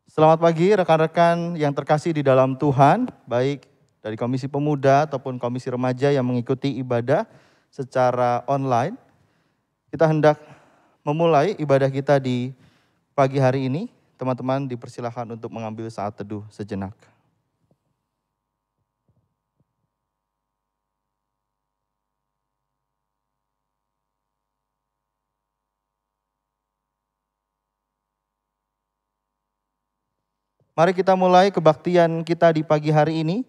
Selamat pagi rekan-rekan yang terkasih di dalam Tuhan, baik dari Komisi Pemuda ataupun Komisi Remaja yang mengikuti ibadah secara online. Kita hendak memulai ibadah kita di pagi hari ini. Teman-teman dipersilakan untuk mengambil saat teduh sejenak. Mari kita mulai kebaktian kita di pagi hari ini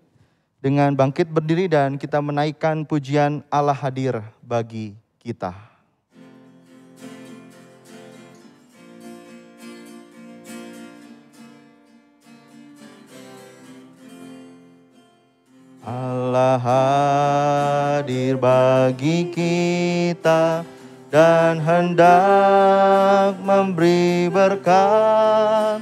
dengan bangkit berdiri dan kita menaikkan pujian Allah hadir bagi kita. Allah hadir bagi kita dan hendak memberi berkat,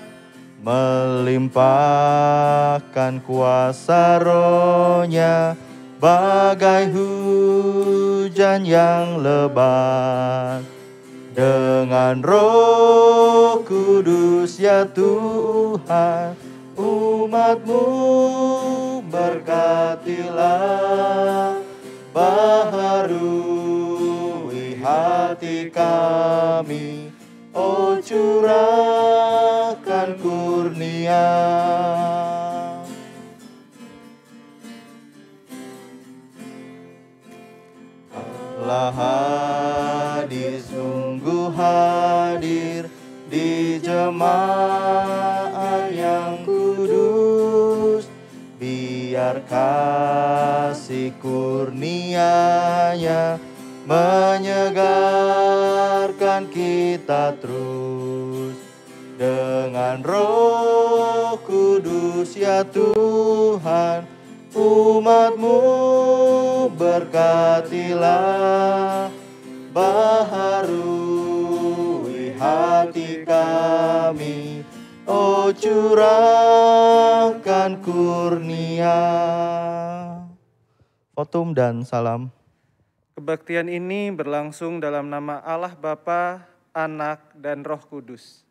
melimpahkan kuasa Roh-Nya bagai hujan yang lebat. Dengan Roh Kudus ya Tuhan, umat-Mu berkatilah, baharui hati kami, oh curahkan kurnia. Allah hadir, sungguh hadir di jemaat yang kudus. Biar kasih kurnia-Nya menyegarkan kita terus. Dengan Roh Kudus ya Tuhan, umat-Mu berkatilah, baharui hati kami, oh curahkan kurnia. Fotum dan salam. Kebaktian ini berlangsung dalam nama Allah Bapa, Anak, dan Roh Kudus.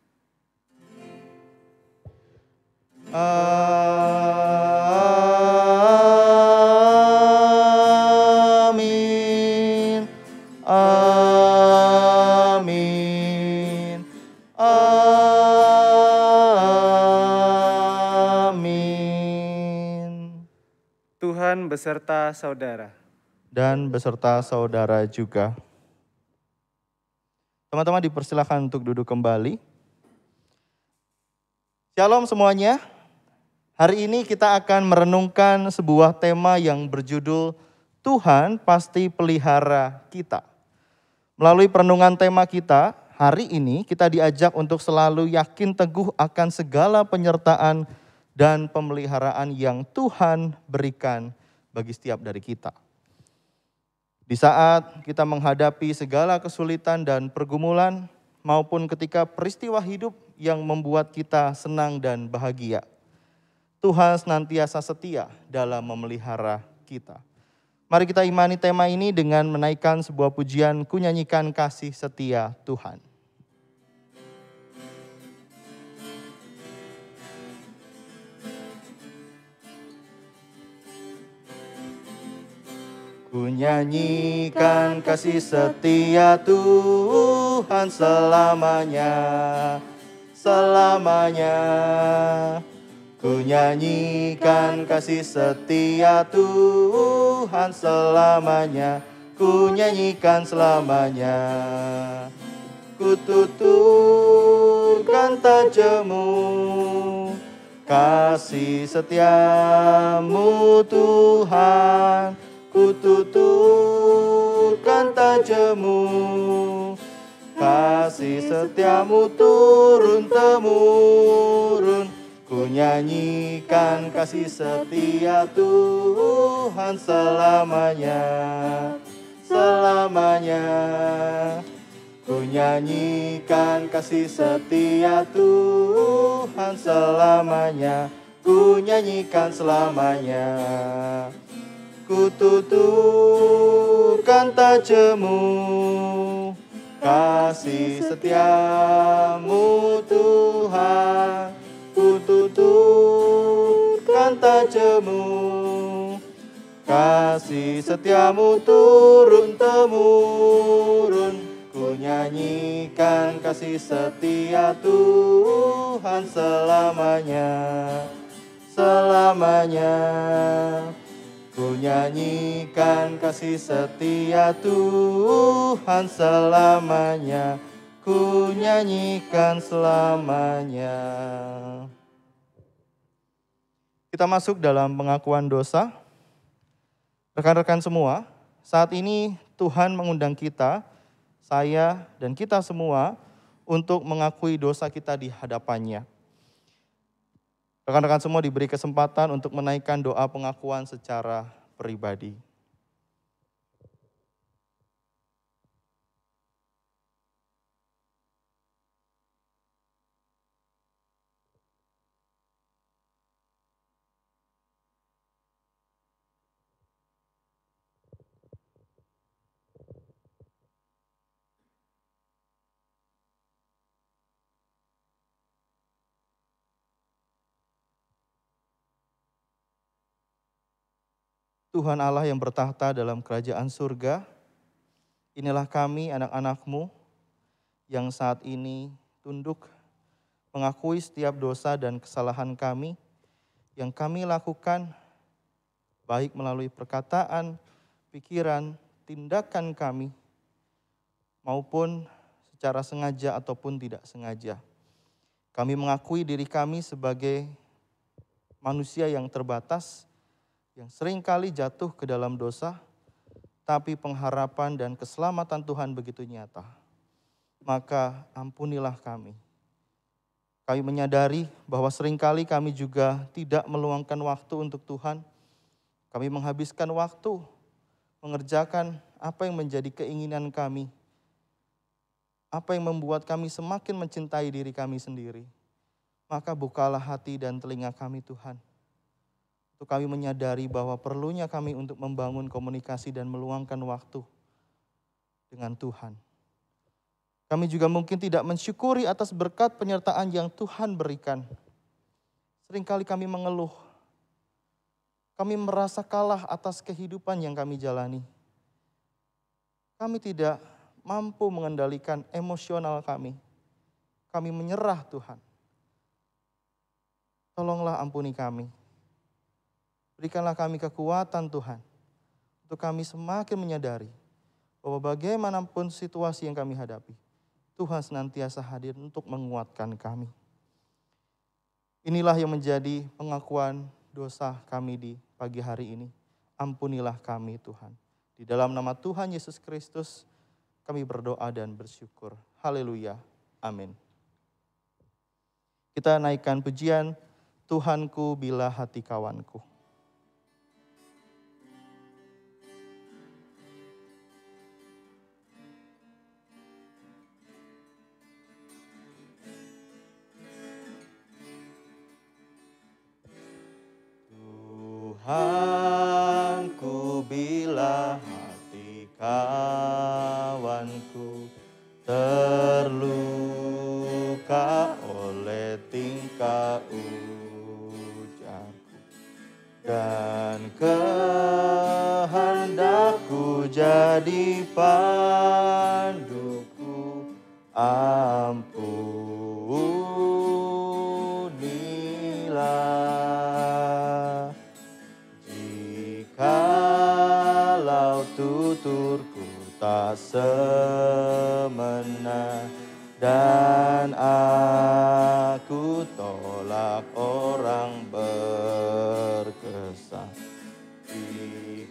Amin. Amin. Amin. Tuhan beserta saudara. Dan beserta saudara juga. Teman-teman dipersilakan untuk duduk kembali. Shalom semuanya. Hari ini kita akan merenungkan sebuah tema yang berjudul Tuhan pasti pelihara kita. Melalui perenungan tema kita, hari ini kita diajak untuk selalu yakin teguh akan segala penyertaan dan pemeliharaan yang Tuhan berikan bagi setiap dari kita. Di saat kita menghadapi segala kesulitan dan pergumulan, maupun ketika peristiwa hidup yang membuat kita senang dan bahagia, Tuhan senantiasa setia dalam memelihara kita. Mari kita imani tema ini dengan menaikkan sebuah pujian, Ku nyanyikan kasih setia Tuhan. Ku nyanyikan kasih setia Tuhan selamanya, selamanya. Ku nyanyikan kasih setia Tuhan selamanya, ku nyanyikan selamanya. Ku tuturkan tajamu, kasih setiamu Tuhan. Ku tuturkan tajamu, kasih setiamu turun-temurun. Ku nyanyikan kasih setia Tuhan selamanya, selamanya. Ku nyanyikan kasih setia Tuhan selamanya, ku nyanyikan selamanya. Ku tuturkan kan tajemu, kasih setiamu Tuhan, ku tuturkan tajemu, kasih setiamu turun-temurun, ku nyanyikan kasih setia Tuhan selamanya, selamanya. Ku nyanyikan kasih setia Tuhan selamanya, ku nyanyikan selamanya. Kita masuk dalam pengakuan dosa. Rekan-rekan semua, saat ini Tuhan mengundang kita, saya dan kita semua untuk mengakui dosa kita di hadapannya. Rekan-rekan semua diberi kesempatan untuk menaikkan doa pengakuan secara pribadi. Tuhan Allah yang bertahta dalam kerajaan surga, inilah kami anak-anak-Mu yang saat ini tunduk mengakui setiap dosa dan kesalahan kami yang kami lakukan baik melalui perkataan, pikiran, tindakan kami maupun secara sengaja ataupun tidak sengaja. Kami mengakui diri kami sebagai manusia yang terbatas, yang seringkali jatuh ke dalam dosa, tapi pengharapan dan keselamatan Tuhan begitu nyata. Maka ampunilah kami. Kami menyadari bahwa seringkali kami juga tidak meluangkan waktu untuk Tuhan. Kami menghabiskan waktu mengerjakan apa yang menjadi keinginan kami. Apa yang membuat kami semakin mencintai diri kami sendiri. Maka bukalah hati dan telinga kami Tuhan. Untuk kami menyadari bahwa perlunya kami untuk membangun komunikasi dan meluangkan waktu dengan Tuhan. Kami juga mungkin tidak mensyukuri atas berkat penyertaan yang Tuhan berikan. Seringkali kami mengeluh. Kami merasa kalah atas kehidupan yang kami jalani. Kami tidak mampu mengendalikan emosional kami. Kami menyerah Tuhan. Tolonglah ampuni kami. Berikanlah kami kekuatan Tuhan, untuk kami semakin menyadari bahwa bagaimanapun situasi yang kami hadapi, Tuhan senantiasa hadir untuk menguatkan kami. Inilah yang menjadi pengakuan dosa kami di pagi hari ini. Ampunilah kami Tuhan. Di dalam nama Tuhan Yesus Kristus, kami berdoa dan bersyukur. Haleluya. Amin. Kita naikkan pujian, Tuhanku bila hati kawanku. Tuhanku bila hati kawanku terluka oleh tingkah ujarku dan kehendakku jadi panduku, ampunilah. Tuturku tak semena dan aku tolak orang berkesan.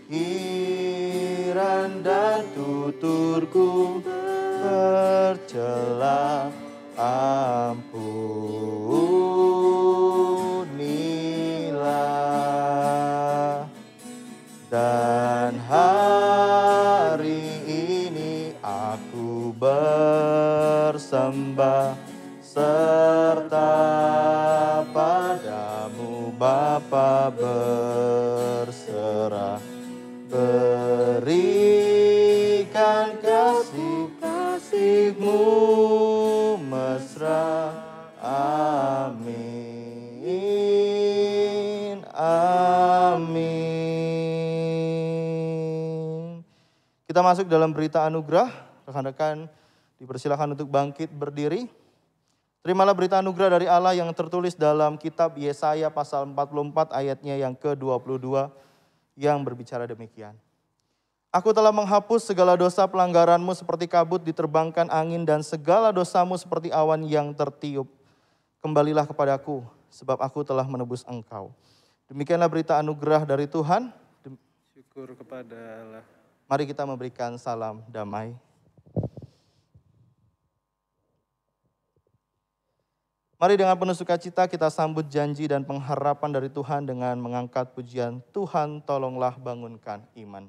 Pikiran dan tuturku tercela, ampunilah. Dan hari ini aku bersembah serta padamu Bapa berserah. Berikanlah Kita masuk dalam berita anugerah. Rekan-rekan dipersilakan untuk bangkit berdiri. Terimalah berita anugerah dari Allah yang tertulis dalam kitab Yesaya pasal 44 ayatnya yang ke-22 yang berbicara demikian. Aku telah menghapus segala dosa pelanggaranmu seperti kabut diterbangkan angin dan segala dosamu seperti awan yang tertiup. Kembalilah kepadaku sebab aku telah menebus engkau. Demikianlah berita anugerah dari Tuhan. Syukur kepada Allah. Mari kita memberikan salam damai. Mari dengan penuh sukacita kita sambut janji dan pengharapan dari Tuhan dengan mengangkat pujian Tuhan tolonglah bangunkan iman.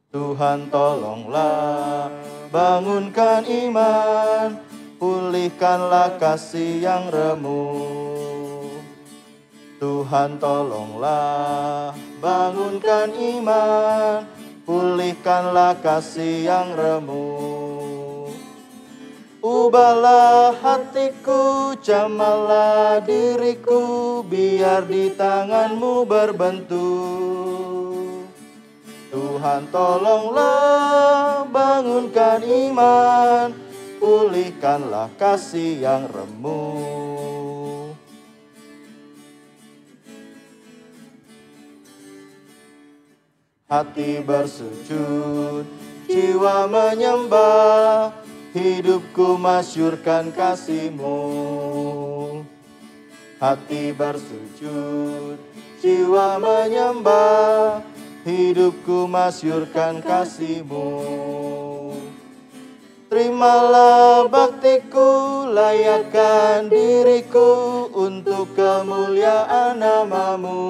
Tuhan tolonglah bangunkan iman, pulihkanlah kasih yang remuk. Tuhan tolonglah bangunkan iman, pulihkanlah kasih yang remuk. Ubahlah hatiku, jamalah diriku, biar di tanganmu berbentuk. Tuhan tolonglah bangunkan iman, pulihkanlah kasih yang remuk. Hati bersujud, jiwa menyembah, hidupku masyurkan kasih-Mu. Hati bersujud, jiwa menyembah, hidupku masyurkan kasih-Mu. Terimalah baktiku, layakkan diriku untuk kemuliaan nama-Mu.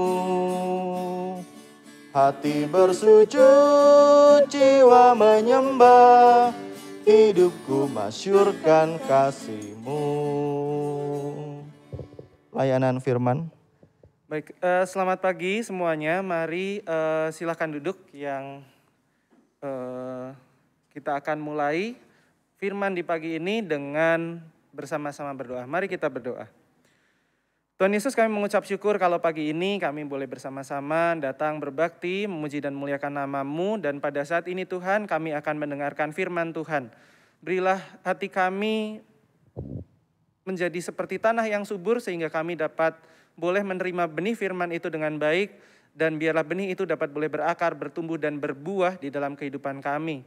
Hati bersujud, jiwa menyembah, hidupku masyurkan kasih-Mu. Layanan firman. Baik, selamat pagi semuanya. Mari silakan duduk yang kita akan mulai firman di pagi ini dengan bersama-sama berdoa. Mari kita berdoa. Tuhan Yesus, kami mengucap syukur kalau pagi ini kami boleh bersama-sama datang berbakti, memuji dan memuliakan nama-Mu. Dan pada saat ini Tuhan, kami akan mendengarkan firman Tuhan. Berilah hati kami menjadi seperti tanah yang subur sehingga kami dapat boleh menerima benih firman itu dengan baik. Dan biarlah benih itu dapat boleh berakar, bertumbuh dan berbuah di dalam kehidupan kami.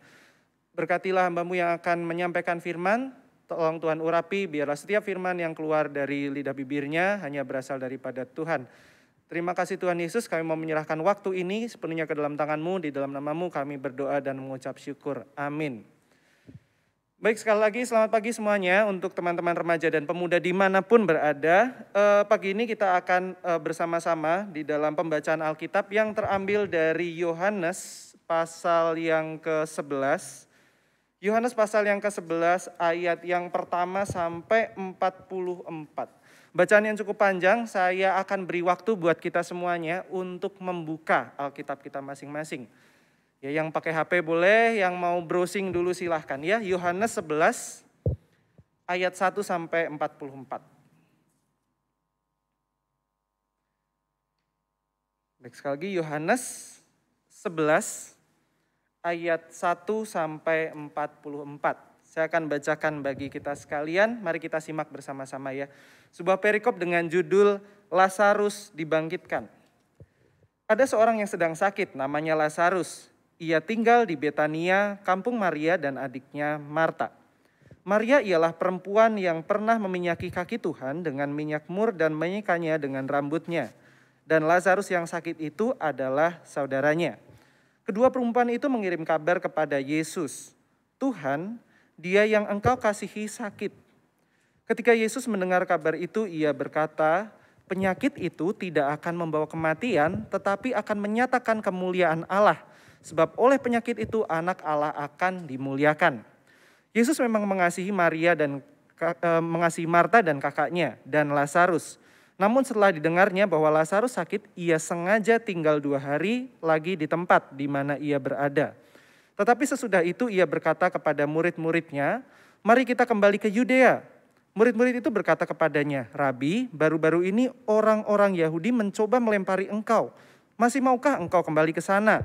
Berkatilah hamba-Mu yang akan menyampaikan firman. Tolong Tuhan urapi, biarlah setiap firman yang keluar dari lidah bibirnya hanya berasal daripada Tuhan. Terima kasih Tuhan Yesus, kami mau menyerahkan waktu ini sepenuhnya ke dalam tangan-Mu, di dalam nama-Mu kami berdoa dan mengucap syukur. Amin. Baik, sekali lagi selamat pagi semuanya untuk teman-teman remaja dan pemuda dimanapun berada. Pagi ini kita akan bersama-sama di dalam pembacaan Alkitab yang terambil dari Yohanes pasal yang ke-11. Yohanes pasal yang ke-11 ayat yang pertama sampai 44. Bacaan yang cukup panjang, saya akan beri waktu buat kita semuanya untuk membuka Alkitab kita masing-masing. Ya, yang pakai HP boleh, yang mau browsing dulu silahkan ya. Yohanes 11 ayat 1 sampai 44. Baik, sekali lagi Yohanes 11 ayat 1 sampai 44. Saya akan bacakan bagi kita sekalian, mari kita simak bersama-sama ya. Sebuah perikop dengan judul Lazarus dibangkitkan. Ada seorang yang sedang sakit, namanya Lazarus. Ia tinggal di Betania, kampung Maria dan adiknya Marta. Maria ialah perempuan yang pernah meminyaki kaki Tuhan dengan minyak mur dan menyikanya dengan rambutnya. Dan Lazarus yang sakit itu adalah saudaranya. Kedua perempuan itu mengirim kabar kepada Yesus. Tuhan, dia yang engkau kasihi sakit. Ketika Yesus mendengar kabar itu, ia berkata, penyakit itu tidak akan membawa kematian, tetapi akan menyatakan kemuliaan Allah. Sebab oleh penyakit itu anak Allah akan dimuliakan. Yesus memang mengasihi mengasihi Marta dan kakaknya dan Lazarus. Namun setelah didengarnya bahwa Lazarus sakit, ia sengaja tinggal 2 hari lagi di tempat di mana ia berada. Tetapi sesudah itu ia berkata kepada murid-muridnya, mari kita kembali ke Yudea. Murid-murid itu berkata kepadanya, "Rabi, baru-baru ini orang-orang Yahudi mencoba melempari engkau. Masih maukah engkau kembali ke sana?"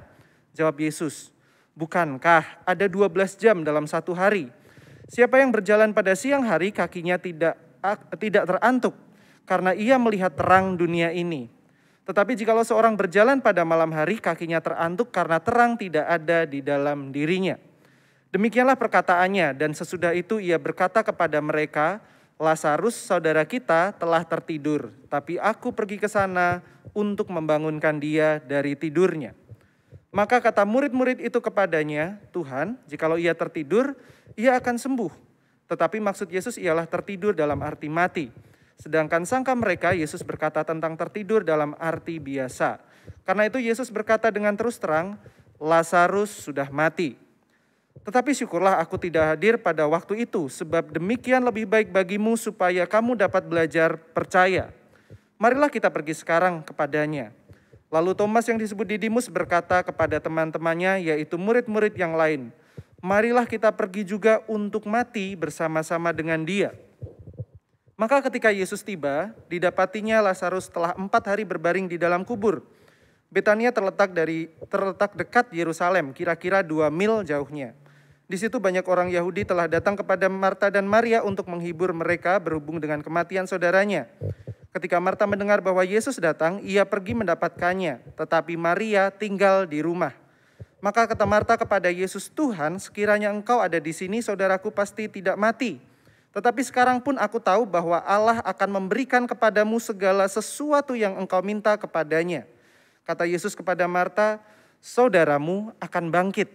Jawab Yesus, "Bukankah ada 12 jam dalam satu hari? Siapa yang berjalan pada siang hari kakinya tidak terantuk, karena ia melihat terang dunia ini. Tetapi jikalau seorang berjalan pada malam hari, kakinya terantuk karena terang tidak ada di dalam dirinya." Demikianlah perkataannya, dan sesudah itu ia berkata kepada mereka, "Lazarus saudara kita telah tertidur, tapi aku pergi ke sana untuk membangunkan dia dari tidurnya." Maka kata murid-murid itu kepadanya, "Tuhan, jikalau ia tertidur, ia akan sembuh." Tetapi maksud Yesus ialah tertidur dalam arti mati. Sedangkan sangka mereka Yesus berkata tentang tertidur dalam arti biasa. Karena itu Yesus berkata dengan terus terang, "Lazarus sudah mati. Tetapi syukurlah aku tidak hadir pada waktu itu, sebab demikian lebih baik bagimu supaya kamu dapat belajar percaya. Marilah kita pergi sekarang kepadanya." Lalu Thomas yang disebut Didimus berkata kepada teman-temannya, yaitu murid-murid yang lain, "Marilah kita pergi juga untuk mati bersama-sama dengan dia." Maka ketika Yesus tiba, didapatinya Lazarus telah 4 hari berbaring di dalam kubur. Betania terletak dekat Yerusalem, kira-kira 2 mil jauhnya. Di situ banyak orang Yahudi telah datang kepada Marta dan Maria untuk menghibur mereka berhubung dengan kematian saudaranya. Ketika Marta mendengar bahwa Yesus datang, ia pergi mendapatkannya, tetapi Maria tinggal di rumah. Maka kata Marta kepada Yesus, "Tuhan, sekiranya engkau ada di sini, saudaraku pasti tidak mati. Tetapi sekarang pun aku tahu bahwa Allah akan memberikan kepadamu segala sesuatu yang engkau minta kepadanya." Kata Yesus kepada Marta, "Saudaramu akan bangkit."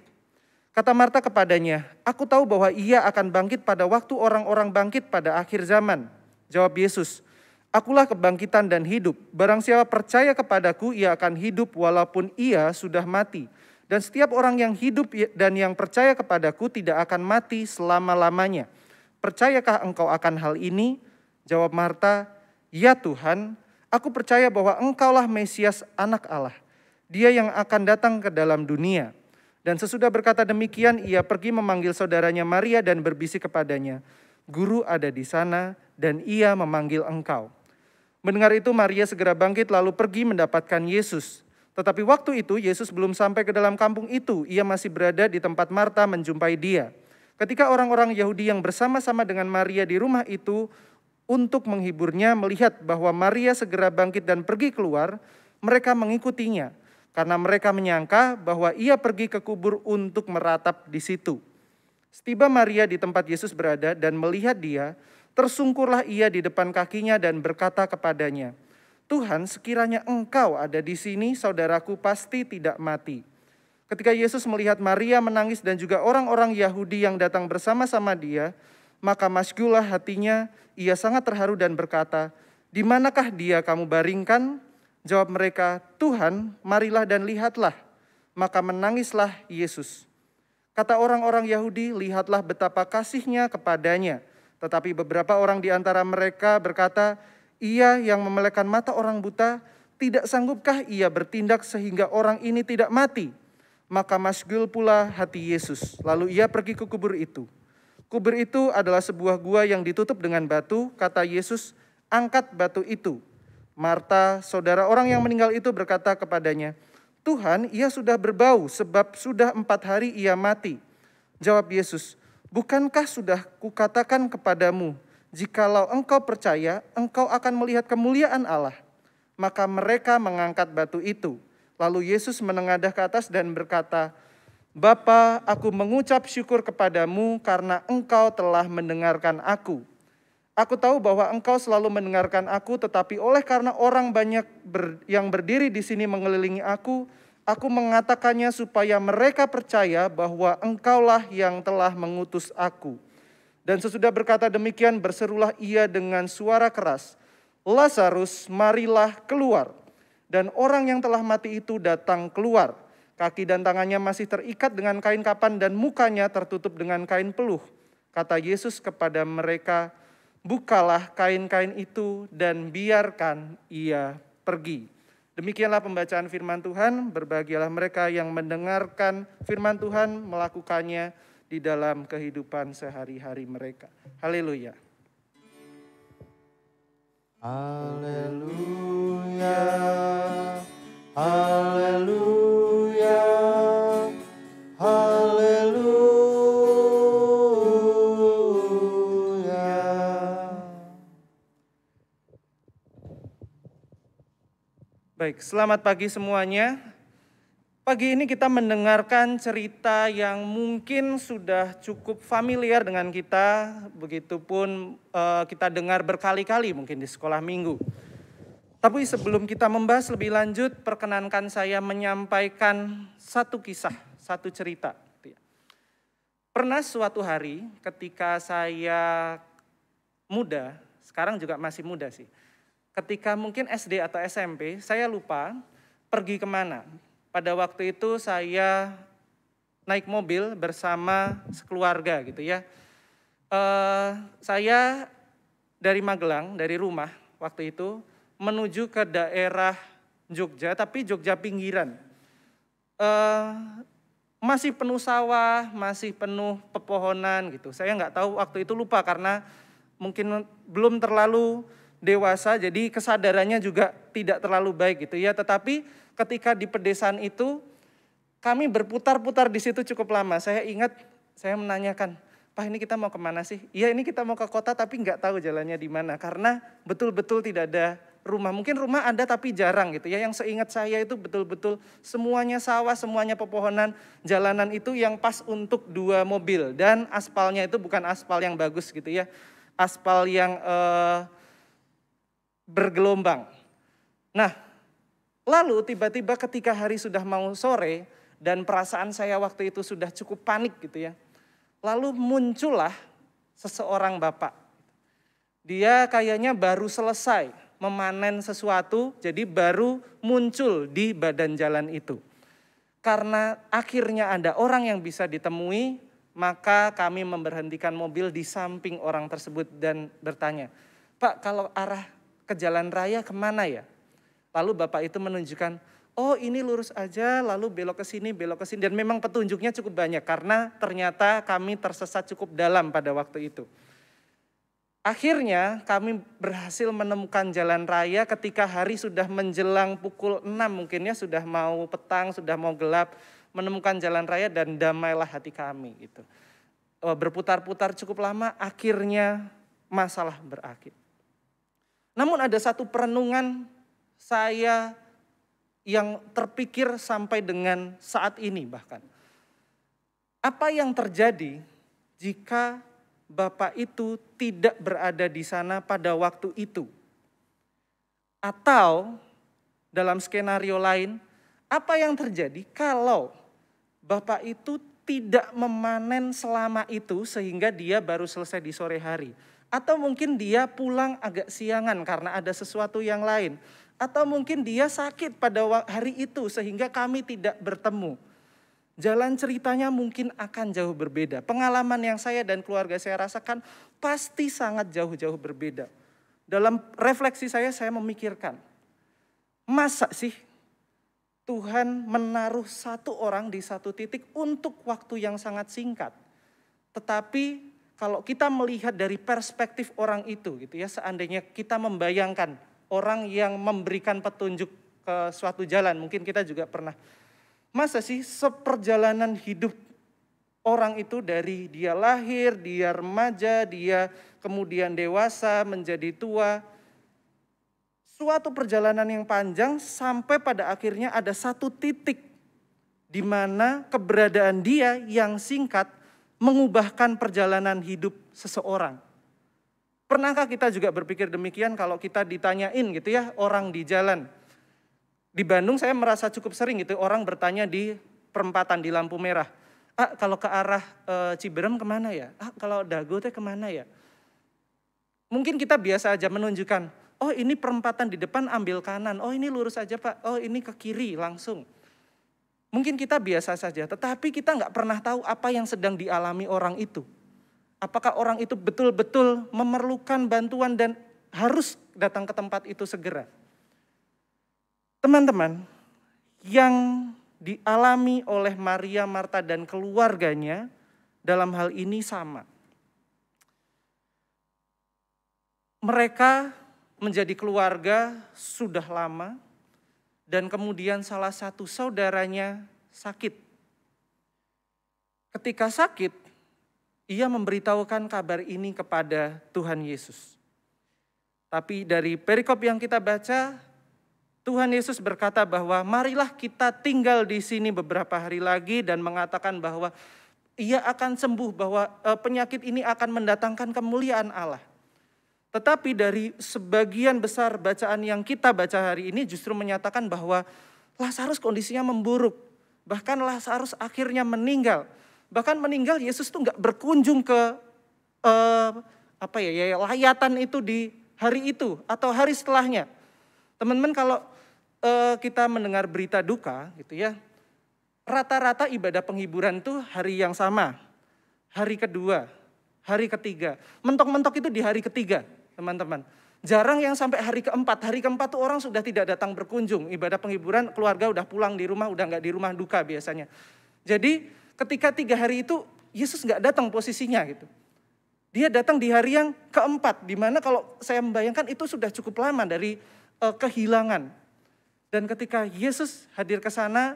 Kata Marta kepadanya, "Aku tahu bahwa ia akan bangkit pada waktu orang-orang bangkit pada akhir zaman." Jawab Yesus, "Akulah kebangkitan dan hidup. Barang siapa percaya kepadaku, ia akan hidup walaupun ia sudah mati. Dan setiap orang yang hidup dan yang percaya kepadaku tidak akan mati selama-lamanya. Percayakah engkau akan hal ini?" Jawab Marta, "Ya Tuhan, aku percaya bahwa engkaulah Mesias, Anak Allah, Dia yang akan datang ke dalam dunia." Dan sesudah berkata demikian, ia pergi memanggil saudaranya Maria dan berbisik kepadanya, "Guru ada di sana dan ia memanggil engkau." Mendengar itu Maria segera bangkit lalu pergi mendapatkan Yesus. Tetapi waktu itu Yesus belum sampai ke dalam kampung itu, ia masih berada di tempat Marta menjumpai dia. Ketika orang-orang Yahudi yang bersama-sama dengan Maria di rumah itu untuk menghiburnya melihat bahwa Maria segera bangkit dan pergi keluar, mereka mengikutinya. Karena mereka menyangka bahwa ia pergi ke kubur untuk meratap di situ. Setiba Maria di tempat Yesus berada dan melihat dia, tersungkurlah ia di depan kakinya dan berkata kepadanya, "Tuhan, sekiranya engkau ada di sini, saudaraku pasti tidak mati." Ketika Yesus melihat Maria menangis dan juga orang-orang Yahudi yang datang bersama-sama dia, maka masygulah hatinya, ia sangat terharu dan berkata, "Di manakah dia kamu baringkan?" Jawab mereka, "Tuhan, marilah dan lihatlah." Maka menangislah Yesus. Kata orang-orang Yahudi, "Lihatlah betapa kasihnya kepadanya." Tetapi beberapa orang di antara mereka berkata, "Ia yang memelekkan mata orang buta, tidak sanggupkah ia bertindak sehingga orang ini tidak mati?" Maka masyghul pula hati Yesus. Lalu ia pergi ke kubur itu. Kubur itu adalah sebuah gua yang ditutup dengan batu. Kata Yesus, "Angkat batu itu." Marta, saudara orang yang meninggal itu berkata kepadanya, "Tuhan, ia sudah berbau sebab sudah 4 hari ia mati." Jawab Yesus, "Bukankah sudah kukatakan kepadamu, jikalau engkau percaya, engkau akan melihat kemuliaan Allah?" Maka mereka mengangkat batu itu. Lalu Yesus menengadah ke atas dan berkata, "Bapa, aku mengucap syukur kepadamu karena engkau telah mendengarkan aku. Aku tahu bahwa engkau selalu mendengarkan aku, tetapi oleh karena orang banyak yang berdiri di sini mengelilingi aku mengatakannya supaya mereka percaya bahwa engkaulah yang telah mengutus aku." Dan sesudah berkata demikian, berserulah ia dengan suara keras, "Lazarus, marilah keluar." Dan orang yang telah mati itu datang keluar. Kaki dan tangannya masih terikat dengan kain kapan dan mukanya tertutup dengan kain peluh. Kata Yesus kepada mereka, "Bukalah kain-kain itu dan biarkan ia pergi." Demikianlah pembacaan firman Tuhan. Berbahagialah mereka yang mendengarkan firman Tuhan, melakukannya di dalam kehidupan sehari-hari mereka. Haleluya. Haleluya, haleluya, haleluya. Baik, selamat pagi semuanya. Pagi ini kita mendengarkan cerita yang mungkin sudah cukup familiar dengan kita, begitupun kita dengar berkali-kali mungkin di sekolah minggu. Tapi sebelum kita membahas lebih lanjut, perkenankan saya menyampaikan satu kisah, satu cerita. Pernah suatu hari ketika saya muda, sekarang juga masih muda sih, ketika mungkin SD atau SMP, saya lupa pergi kemana. Pada waktu itu saya naik mobil bersama sekeluarga gitu ya. Saya dari Magelang, dari rumah waktu itu menuju ke daerah Jogja, tapi Jogja pinggiran. Masih penuh sawah, masih penuh pepohonan gitu. Saya nggak tahu waktu itu, lupa karena mungkin belum terlalu dewasa, jadi kesadarannya juga tidak terlalu baik gitu ya. Tetapi ketika di pedesaan itu, kami berputar-putar di situ cukup lama. Saya ingat, saya menanyakan, Pak ini kita mau kemana sih? Iya ini kita mau ke kota tapi nggak tahu jalannya di mana. Karena betul-betul tidak ada rumah. Mungkin rumah ada tapi jarang gitu ya. Yang seingat saya itu betul-betul semuanya sawah, semuanya pepohonan. Jalanan itu yang pas untuk 2 mobil. Dan aspalnya itu bukan aspal yang bagus gitu ya. Aspal yang bergelombang. Nah, lalu tiba-tiba ketika hari sudah mau sore dan perasaan saya waktu itu sudah cukup panik gitu ya. Lalu muncullah seseorang bapak. Dia kayaknya baru selesai memanen sesuatu, jadi baru muncul di badan jalan itu. Karena akhirnya ada orang yang bisa ditemui, maka kami memberhentikan mobil di samping orang tersebut dan bertanya, Pak kalau arah ke jalan raya kemana ya? Lalu bapak itu menunjukkan, oh ini lurus aja, lalu belok ke sini. Dan memang petunjuknya cukup banyak karena ternyata kami tersesat cukup dalam pada waktu itu. Akhirnya kami berhasil menemukan jalan raya ketika hari sudah menjelang pukul 6 mungkin ya, sudah mau petang, sudah mau gelap, menemukan jalan raya dan damailah hati kami gitu. Berputar-putar cukup lama, akhirnya masalah berakhir. Namun ada satu perenungan saya yang terpikir sampai dengan saat ini bahkan. Apa yang terjadi jika Bapak itu tidak berada di sana pada waktu itu? Atau dalam skenario lain, apa yang terjadi kalau Bapak itu tidak memanen selama itu sehingga dia baru selesai di sore hari? Atau mungkin dia pulang agak siangan karena ada sesuatu yang lain. Atau mungkin dia sakit pada hari itu sehingga kami tidak bertemu. Jalan ceritanya mungkin akan jauh berbeda. Pengalaman yang saya dan keluarga saya rasakan pasti sangat jauh-jauh berbeda. Dalam refleksi saya memikirkan, masa sih Tuhan menaruh satu orang di satu titik untuk waktu yang sangat singkat. Tetapi kalau kita melihat dari perspektif orang itu gitu ya, seandainya kita membayangkan orang yang memberikan petunjuk ke suatu jalan, mungkin kita juga pernah. Masa sih seperjalanan hidup orang itu dari dia lahir, dia remaja, dia kemudian dewasa, menjadi tua. Suatu perjalanan yang panjang sampai pada akhirnya ada satu titik di mana keberadaan dia yang singkat mengubahkan perjalanan hidup seseorang. Pernahkah kita juga berpikir demikian kalau kita ditanyain gitu ya, orang di jalan. Di Bandung saya merasa cukup sering gitu, orang bertanya di perempatan di lampu merah. Kalau ke arah Ciberem kemana ya? Kalau Dago teh kemana ya? Mungkin kita biasa aja menunjukkan, oh ini perempatan di depan ambil kanan, oh ini lurus aja Pak, oh ini ke kiri langsung. Mungkin kita biasa saja, tetapi kita nggak pernah tahu apa yang sedang dialami orang itu. Apakah orang itu betul-betul memerlukan bantuan dan harus datang ke tempat itu segera. Teman-teman, yang dialami oleh Maria, Marta dan keluarganya dalam hal ini sama. Mereka menjadi keluarga sudah lama, dan kemudian salah satu saudaranya sakit. Ketika sakit, ia memberitahukan kabar ini kepada Tuhan Yesus. Tapi dari perikop yang kita baca, Tuhan Yesus berkata bahwa marilah kita tinggal di sini beberapa hari lagi dan mengatakan bahwa ia akan sembuh, bahwa penyakit ini akan mendatangkan kemuliaan Allah. Tetapi dari sebagian besar bacaan yang kita baca hari ini justru menyatakan bahwa Lazarus kondisinya memburuk. Bahkan Lazarus akhirnya meninggal. Bahkan meninggal Yesus tuh nggak berkunjung ke layatan itu di hari itu atau hari setelahnya. Teman-teman, kalau kita mendengar berita duka gitu ya, rata-rata ibadah penghiburan tuh hari yang sama, hari kedua, hari ketiga. Mentok-mentok itu di hari ketiga, teman-teman. Jarang yang sampai hari keempat. Hari keempat tuh orang sudah tidak datang berkunjung. Ibadah penghiburan, keluarga udah pulang di rumah, udah nggak di rumah duka biasanya. Jadi ketika 3 hari itu Yesus nggak datang posisinya gitu. Dia datang di hari yang keempat, di mana kalau saya membayangkan itu sudah cukup lama dari kehilangan. Dan ketika Yesus hadir ke sana,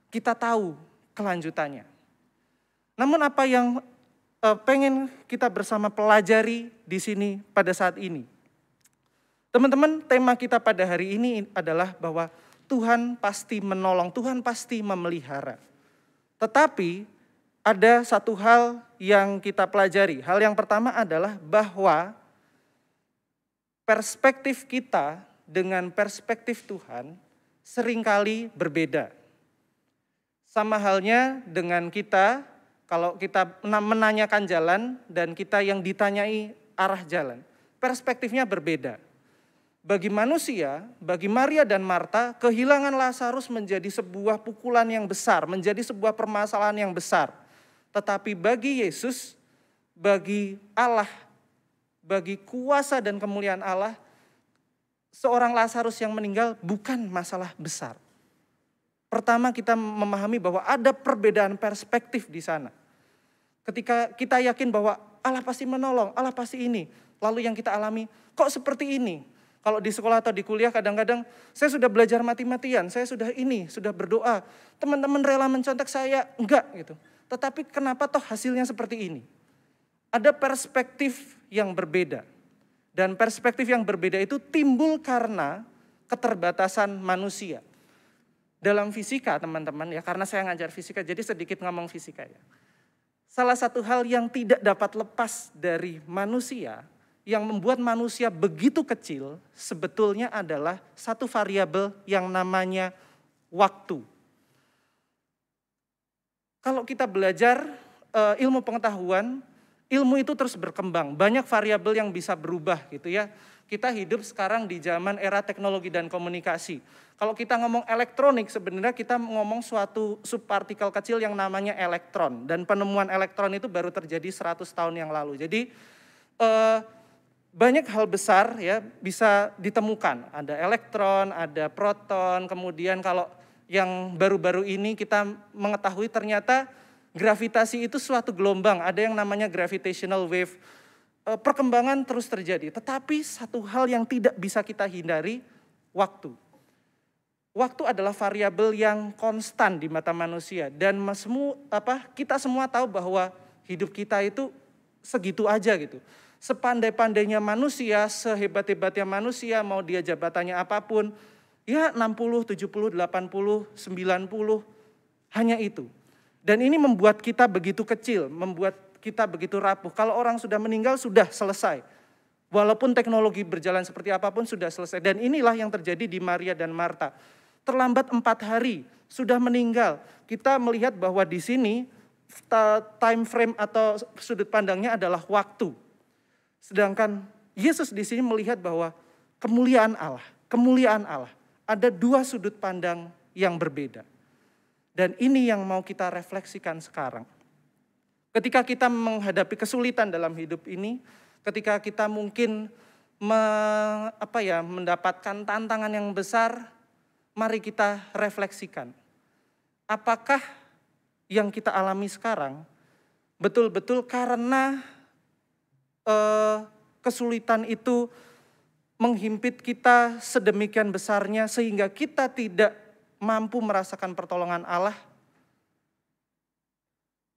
kita tahu kelanjutannya. Namun apa yang pengen kita bersama pelajari di sini pada saat ini? Teman-teman, tema kita pada hari ini adalah bahwa Tuhan pasti menolong, Tuhan pasti memelihara. Tetapi ada satu hal yang kita pelajari. Hal yang pertama adalah bahwa perspektif kita dengan perspektif Tuhan seringkali berbeda. Sama halnya dengan kita, kalau kita menanyakan jalan dan kita yang ditanyai arah jalan. Perspektifnya berbeda. Bagi manusia, bagi Maria dan Marta, kehilangan Lazarus menjadi sebuah pukulan yang besar, menjadi sebuah permasalahan yang besar. Tetapi bagi Yesus, bagi Allah, bagi kuasa dan kemuliaan Allah, seorang Lazarus yang meninggal bukan masalah besar. Pertama, kita memahami bahwa ada perbedaan perspektif di sana. Ketika kita yakin bahwa Allah pasti menolong, Allah pasti ini. Lalu yang kita alami, kok seperti ini? Kalau di sekolah atau di kuliah kadang-kadang saya sudah belajar mati-matian, saya sudah ini, sudah berdoa. Teman-teman rela mencontek saya, enggak gitu. Tetapi kenapa toh hasilnya seperti ini? Ada perspektif yang berbeda. Dan perspektif yang berbeda itu timbul karena keterbatasan manusia. Dalam fisika teman-teman ya, karena saya ngajar fisika jadi sedikit ngomong fisika ya. Salah satu hal yang tidak dapat lepas dari manusia, yang membuat manusia begitu kecil sebetulnya adalah satu variabel yang namanya waktu. Kalau kita belajar ilmu pengetahuan, ilmu itu terus berkembang, banyak variabel yang bisa berubah gitu ya. Kita hidup sekarang di zaman era teknologi dan komunikasi. Kalau kita ngomong elektronik, sebenarnya kita ngomong suatu subpartikel kecil yang namanya elektron. Dan penemuan elektron itu baru terjadi 100 tahun yang lalu. Jadi banyak hal besar ya bisa ditemukan. Ada elektron, ada proton, kemudian kalau yang baru-baru ini kita mengetahui ternyata gravitasi itu suatu gelombang, ada yang namanya gravitational wave. Perkembangan terus terjadi, tetapi satu hal yang tidak bisa kita hindari, waktu. Waktu adalah variabel yang konstan di mata manusia dan kita semua tahu bahwa hidup kita itu segitu aja gitu. Sepandai-pandainya manusia, sehebat-hebatnya manusia, mau dia jabatannya apapun, ya 60, 70, 80, 90, hanya itu. Dan ini membuat kita begitu kecil, membuat kita begitu rapuh. Kalau orang sudah meninggal sudah selesai. Walaupun teknologi berjalan seperti apapun sudah selesai. Dan inilah yang terjadi di Maria dan Marta. Terlambat 4 hari sudah meninggal. Kita melihat bahwa di sini time frame atau sudut pandangnya adalah waktu. Sedangkan Yesus di sini melihat bahwa kemuliaan Allah. Ada 2 sudut pandang yang berbeda. Dan ini yang mau kita refleksikan sekarang. Ketika kita menghadapi kesulitan dalam hidup ini, ketika kita mungkin mendapatkan tantangan yang besar, mari kita refleksikan. Apakah yang kita alami sekarang betul-betul karena kesulitan itu menghimpit kita sedemikian besarnya sehingga kita tidak mampu merasakan pertolongan Allah?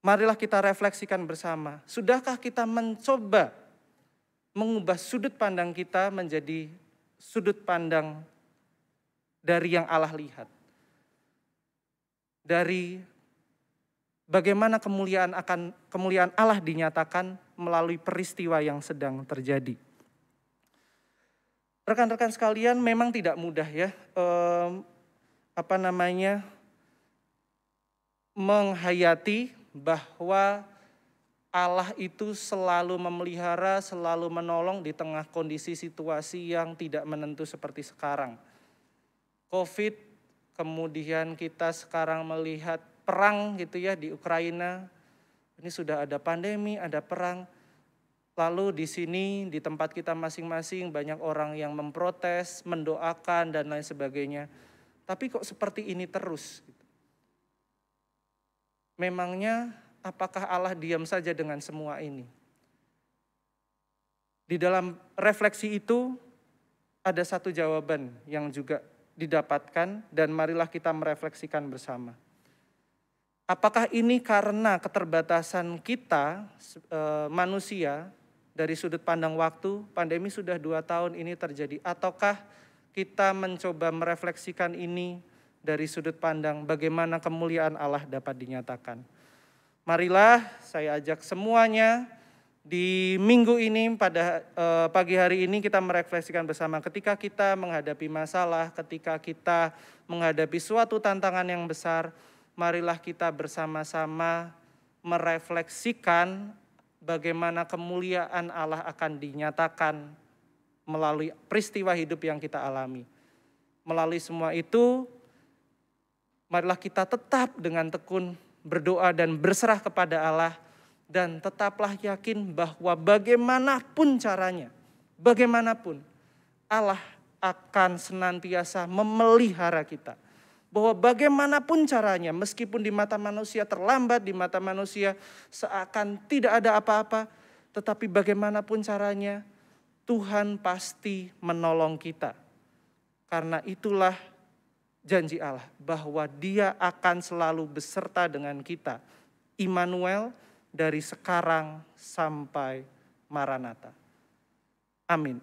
Marilah kita refleksikan bersama. Sudahkah kita mencoba mengubah sudut pandang kita menjadi sudut pandang dari yang Allah lihat? Dari bagaimana kemuliaan Allah dinyatakan melalui peristiwa yang sedang terjadi. Rekan-rekan sekalian, memang tidak mudah ya, menghayati bahwa Allah itu selalu memelihara, selalu menolong di tengah kondisi situasi yang tidak menentu seperti sekarang. COVID, kemudian kita sekarang melihat perang gitu ya di Ukraina. Ini sudah ada pandemi, ada perang. Lalu di sini, di tempat kita masing-masing banyak orang yang memprotes, mendoakan dan lain sebagainya. Tapi kok seperti ini terus? Memangnya apakah Allah diam saja dengan semua ini? Di dalam refleksi itu ada satu jawaban yang juga didapatkan dan marilah kita merefleksikan bersama. Apakah ini karena keterbatasan kita manusia dari sudut pandang waktu, pandemi sudah 2 tahun ini terjadi, ataukah kita mencoba merefleksikan ini dari sudut pandang bagaimana kemuliaan Allah dapat dinyatakan? Marilah saya ajak semuanya di minggu ini pada pagi hari ini kita merefleksikan bersama ketika kita menghadapi masalah, ketika kita menghadapi suatu tantangan yang besar, marilah kita bersama-sama merefleksikan bagaimana kemuliaan Allah akan dinyatakan melalui peristiwa hidup yang kita alami. Melalui semua itu, marilah kita tetap dengan tekun berdoa dan berserah kepada Allah. Dan tetaplah yakin bahwa bagaimanapun caranya, bagaimanapun Allah akan senantiasa memelihara kita. Bahwa bagaimanapun caranya, meskipun di mata manusia terlambat, di mata manusia seakan tidak ada apa-apa, tetapi bagaimanapun caranya, Tuhan pasti menolong kita. Karena itulah janji Allah bahwa Dia akan selalu beserta dengan kita. Immanuel dari sekarang sampai Maranatha. Amin.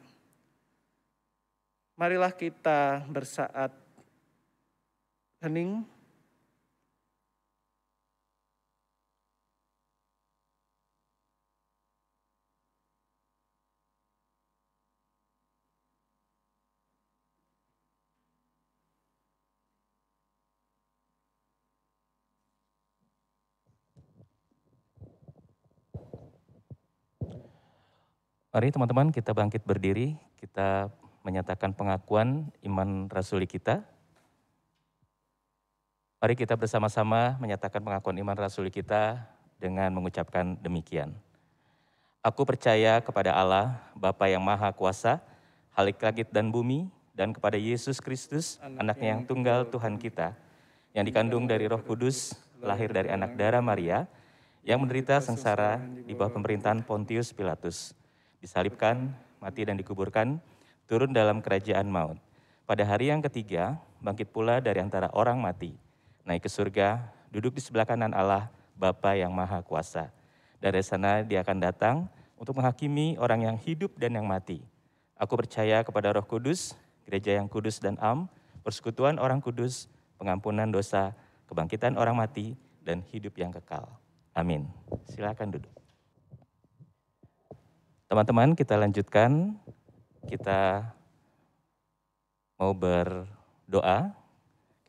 Marilah kita bersaat hening. Mari teman-teman kita bangkit berdiri, kita menyatakan pengakuan iman rasuli kita. Mari kita bersama-sama menyatakan pengakuan iman rasuli kita dengan mengucapkan demikian. Aku percaya kepada Allah, Bapa yang Maha Kuasa, Khalik langit dan bumi, dan kepada Yesus Kristus, anaknya yang tunggal Tuhan kita, yang dikandung dari Roh Kudus, lahir dari anak darah Maria, yang menderita sengsara di bawah pemerintahan Pontius Pilatus, disalibkan, mati dan dikuburkan, turun dalam kerajaan maut. Pada hari yang ketiga, bangkit pula dari antara orang mati, naik ke surga, duduk di sebelah kanan Allah, Bapa yang Maha Kuasa. Dari sana Dia akan datang untuk menghakimi orang yang hidup dan yang mati. Aku percaya kepada Roh Kudus, gereja yang kudus dan am, persekutuan orang kudus, pengampunan dosa, kebangkitan orang mati, dan hidup yang kekal. Amin. Silakan duduk. Teman-teman, kita lanjutkan. Kita mau berdoa.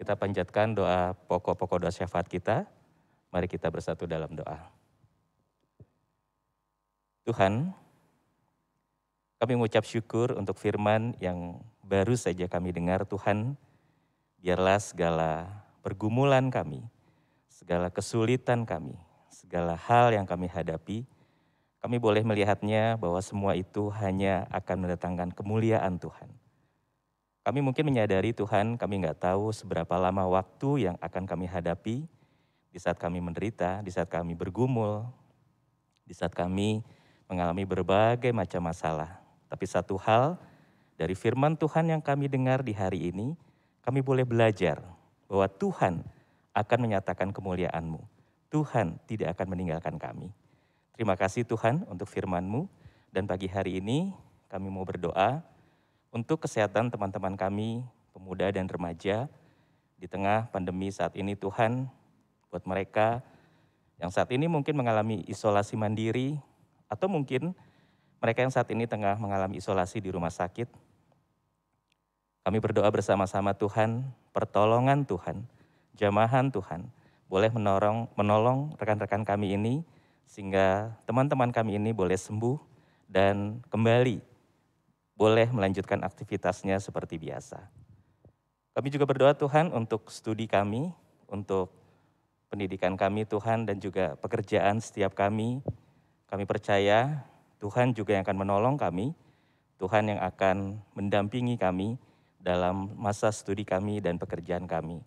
Kita panjatkan doa pokok-pokok doa syafaat kita. Mari kita bersatu dalam doa. Tuhan, kami mengucap syukur untuk firman yang baru saja kami dengar. Tuhan, biarlah segala pergumulan kami, segala kesulitan kami, segala hal yang kami hadapi, kami boleh melihatnya bahwa semua itu hanya akan mendatangkan kemuliaan Tuhan. Kami mungkin menyadari Tuhan, kami nggak tahu seberapa lama waktu yang akan kami hadapi di saat kami menderita, di saat kami bergumul, di saat kami mengalami berbagai macam masalah. Tapi satu hal Dari firman Tuhan yang kami dengar di hari ini, kami boleh belajar bahwa Tuhan akan menyatakan kemuliaan-Mu. Tuhan tidak akan meninggalkan kami. Terima kasih Tuhan untuk firman-Mu, dan pagi hari ini kami mau berdoa untuk kesehatan teman-teman kami, pemuda dan remaja, di tengah pandemi saat ini Tuhan, buat mereka yang saat ini mungkin mengalami isolasi mandiri, atau mungkin mereka yang saat ini tengah mengalami isolasi di rumah sakit. Kami berdoa bersama-sama Tuhan, pertolongan Tuhan, jamahan Tuhan, boleh menolong rekan-rekan kami ini, sehingga teman-teman kami ini boleh sembuh dan kembali boleh melanjutkan aktivitasnya seperti biasa. Kami juga berdoa Tuhan untuk studi kami, untuk pendidikan kami Tuhan, dan juga pekerjaan setiap kami. Kami percaya Tuhan juga yang akan menolong kami, Tuhan yang akan mendampingi kami dalam masa studi kami dan pekerjaan kami.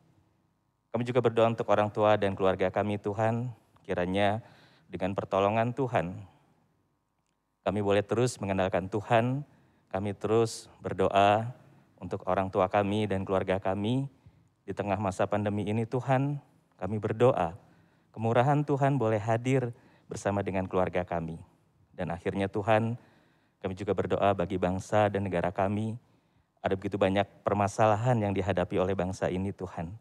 Kami juga berdoa untuk orang tua dan keluarga kami Tuhan, kiranya dengan pertolongan Tuhan, kami boleh terus mengandalkan Tuhan, kami terus berdoa untuk orang tua kami dan keluarga kami. Di tengah masa pandemi ini Tuhan, kami berdoa, kemurahan Tuhan boleh hadir bersama dengan keluarga kami. Dan akhirnya Tuhan, kami juga berdoa bagi bangsa dan negara kami. Ada begitu banyak permasalahan yang dihadapi oleh bangsa ini Tuhan.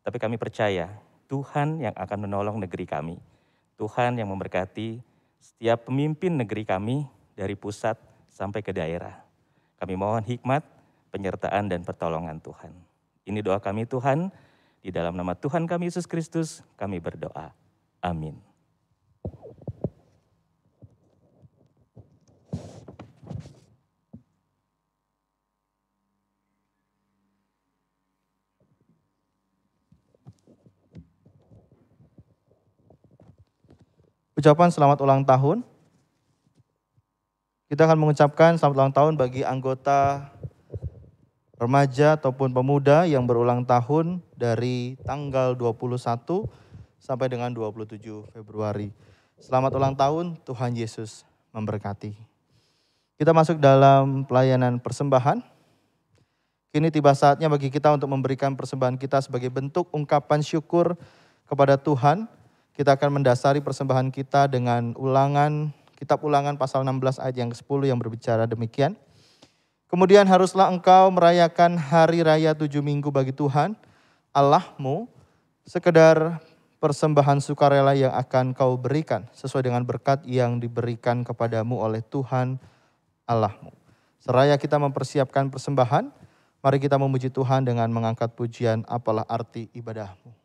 Tapi kami percaya Tuhan yang akan menolong negeri kami. Tuhan yang memberkati setiap pemimpin negeri kami dari pusat sampai ke daerah. Kami mohon hikmat, penyertaan dan pertolongan Tuhan. Ini doa kami Tuhan, di dalam nama Tuhan kami Yesus Kristus kami berdoa. Amin. Ucapan selamat ulang tahun. Kita akan mengucapkan selamat ulang tahun bagi anggota remaja ataupun pemuda yang berulang tahun dari tanggal 21 sampai dengan 27 Februari. Selamat ulang tahun, Tuhan Yesus memberkati. Kita masuk dalam pelayanan persembahan. Kini tiba saatnya bagi kita untuk memberikan persembahan kita sebagai bentuk ungkapan syukur kepada Tuhan. Kita akan mendasari persembahan kita dengan kitab Ulangan pasal 16 ayat yang ke-10 yang berbicara demikian. Kemudian haruslah engkau merayakan hari raya 7 minggu bagi Tuhan Allahmu, sekedar persembahan sukarela yang akan kau berikan sesuai dengan berkat yang diberikan kepadamu oleh Tuhan Allahmu. Seraya kita mempersiapkan persembahan, mari kita memuji Tuhan dengan mengangkat pujian Apalah Arti Ibadahmu.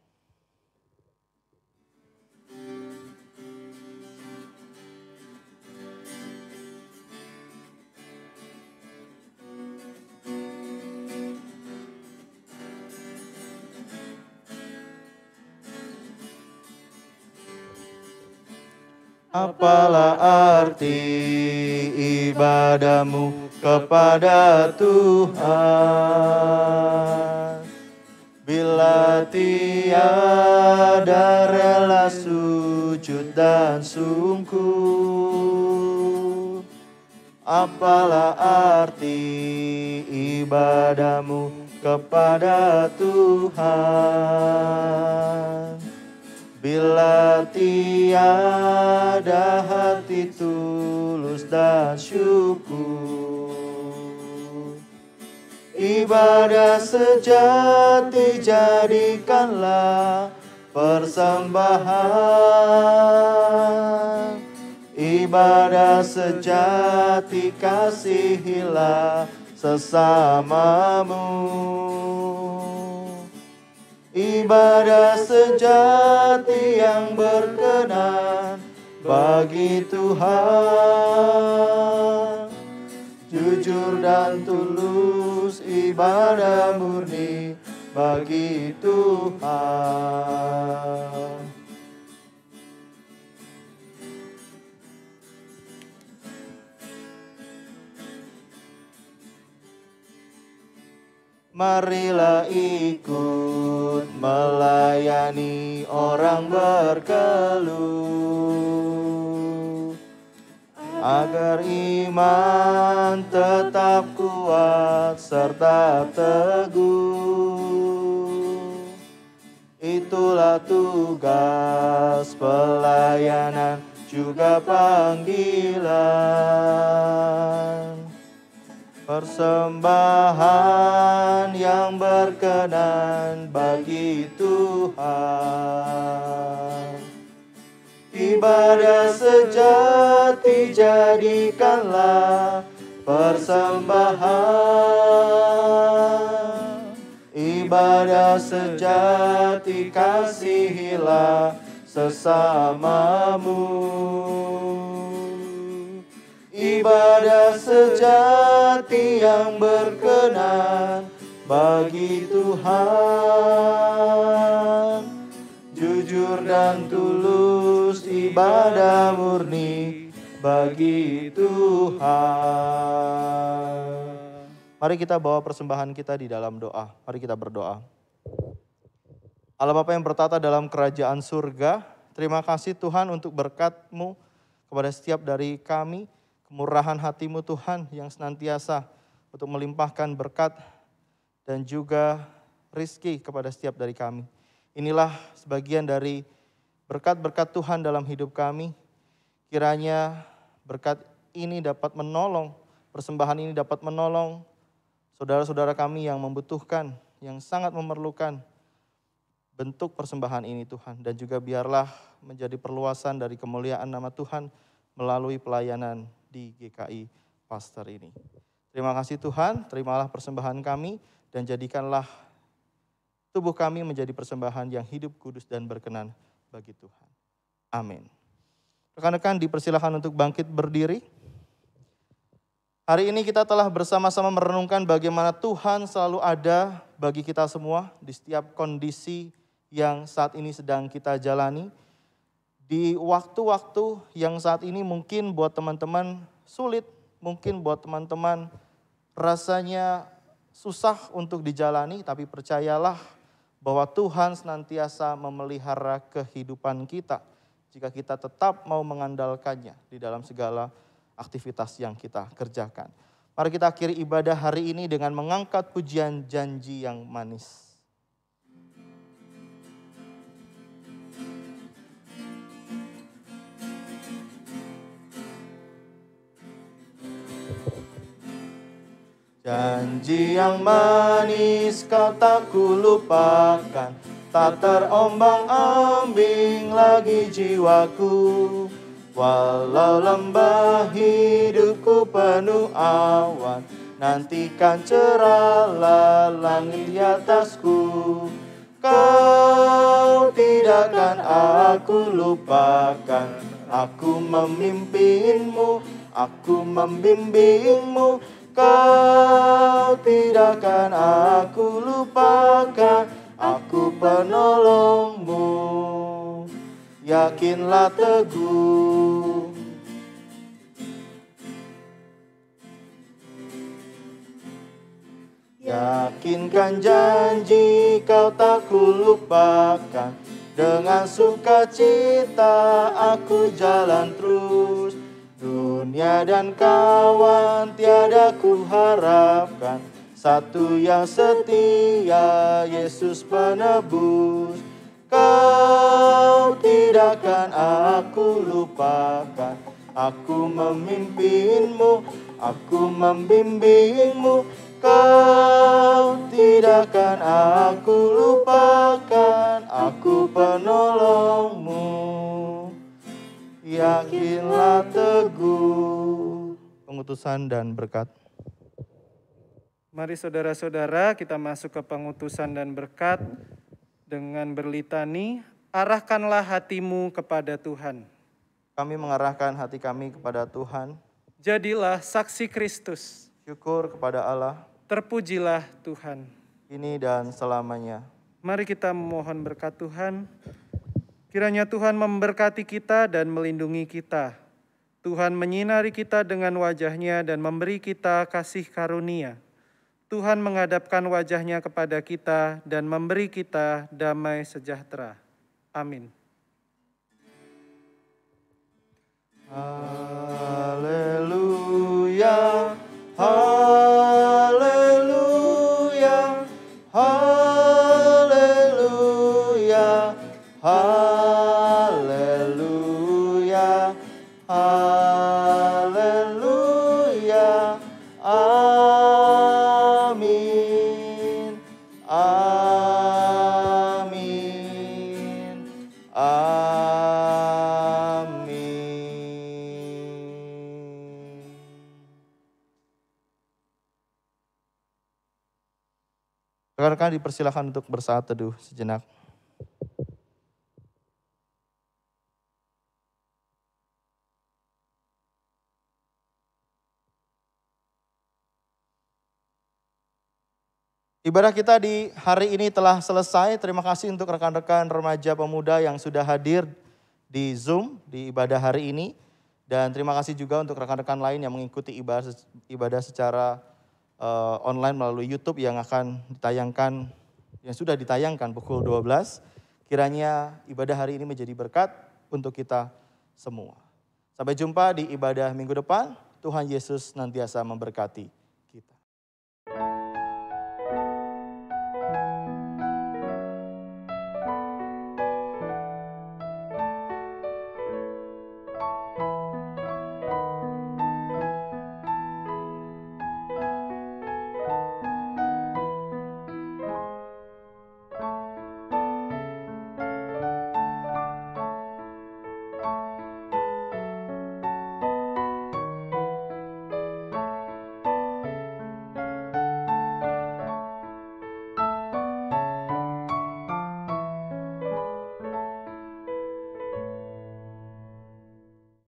Apalah arti ibadahmu kepada Tuhan, bila tiada rela sujud dan sungguh. Apalah arti ibadahmu kepada Tuhan, bila tiada hati tulus dan syukur. Ibadah sejati jadikanlah persembahan. Ibadah sejati kasihilah sesamamu. Ibadah sejati yang berkenan bagi Tuhan. Jujur dan tulus ibadah murni bagi Tuhan. Marilah ikut melayani orang berkeluh, agar iman tetap kuat serta teguh. Itulah tugas pelayanan juga panggilan. Persembahan yang berkenan bagi Tuhan. Ibadah sejati jadikanlah persembahan. Ibadah sejati kasihilah sesamamu. Ibadah sejati yang berkenan bagi Tuhan. Jujur dan tulus ibadah murni bagi Tuhan. Mari kita bawa persembahan kita di dalam doa. Mari kita berdoa. Allah Bapa yang bertata dalam kerajaan surga, terima kasih Tuhan untuk berkat-Mu kepada setiap dari kami. Kemurahan hati-Mu Tuhan yang senantiasa untuk melimpahkan berkat dan juga rizki kepada setiap dari kami. Inilah sebagian dari berkat-berkat Tuhan dalam hidup kami. Kiranya berkat ini dapat menolong, persembahan ini dapat menolong saudara-saudara kami yang membutuhkan, yang sangat memerlukan bentuk persembahan ini Tuhan. Dan juga biarlah menjadi perluasan dari kemuliaan nama Tuhan melalui pelayanan di GKI Pastor ini. Terima kasih Tuhan, terimalah persembahan kami dan jadikanlah tubuh kami menjadi persembahan yang hidup, kudus, dan berkenan bagi Tuhan. Amin. Rekan-rekan dipersilakan untuk bangkit berdiri. Hari ini kita telah bersama-sama merenungkan bagaimana Tuhan selalu ada bagi kita semua di setiap kondisi yang saat ini sedang kita jalani. Di waktu-waktu yang saat ini mungkin buat teman-teman sulit, mungkin buat teman-teman rasanya susah untuk dijalani, tapi percayalah bahwa Tuhan senantiasa memelihara kehidupan kita jika kita tetap mau mengandalkannya di dalam segala aktivitas yang kita kerjakan. Mari kita akhiri ibadah hari ini dengan mengangkat pujian janji yang manis. Janji yang manis kau tak kulupakan, tak terombang-ambing lagi jiwaku. Walau lembah hidupku penuh awan, nantikan cerahlah langit di atasku. Kau tidakkan aku lupakan, aku memimpinmu, aku membimbingmu. Kau tidakkan aku lupakan, aku penolongmu. Yakinlah teguh. Yakinkan janji kau tak kulupakan, dengan sukacita aku jalan terus. Dunia dan kawan tiada ku harapkan, satu yang setia, Yesus penebus. Kau tidakkan aku lupakan, aku memimpinmu, aku membimbingmu. Kau tidakkan aku lupakan, aku penolongmu. Yakinlah teguh. Pengutusan dan berkat. Mari saudara-saudara kita masuk ke pengutusan dan berkat dengan berlitani, arahkanlah hatimu kepada Tuhan. Kami mengarahkan hati kami kepada Tuhan. Jadilah saksi Kristus. Syukur kepada Allah. Terpujilah Tuhan. Kini dan selamanya. Mari kita memohon berkat Tuhan. Kiranya Tuhan memberkati kita dan melindungi kita. Tuhan menyinari kita dengan wajah-Nya dan memberi kita kasih karunia. Tuhan menghadapkan wajah-Nya kepada kita dan memberi kita damai sejahtera. Amin. Haleluya. haleluya, haleluya, haleluya, haleluya, amin, amin, amin. Rekan-rekan dipersilakan untuk bersaat teduh sejenak. Ibadah kita di hari ini telah selesai. Terima kasih untuk rekan-rekan remaja pemuda yang sudah hadir di Zoom di ibadah hari ini. Dan terima kasih juga untuk rekan-rekan lain yang mengikuti ibadah secara online melalui YouTube yang akan ditayangkan, yang sudah ditayangkan pukul 12. Kiranya ibadah hari ini menjadi berkat untuk kita semua. Sampai jumpa di ibadah minggu depan. Tuhan Yesus nantiasa memberkati.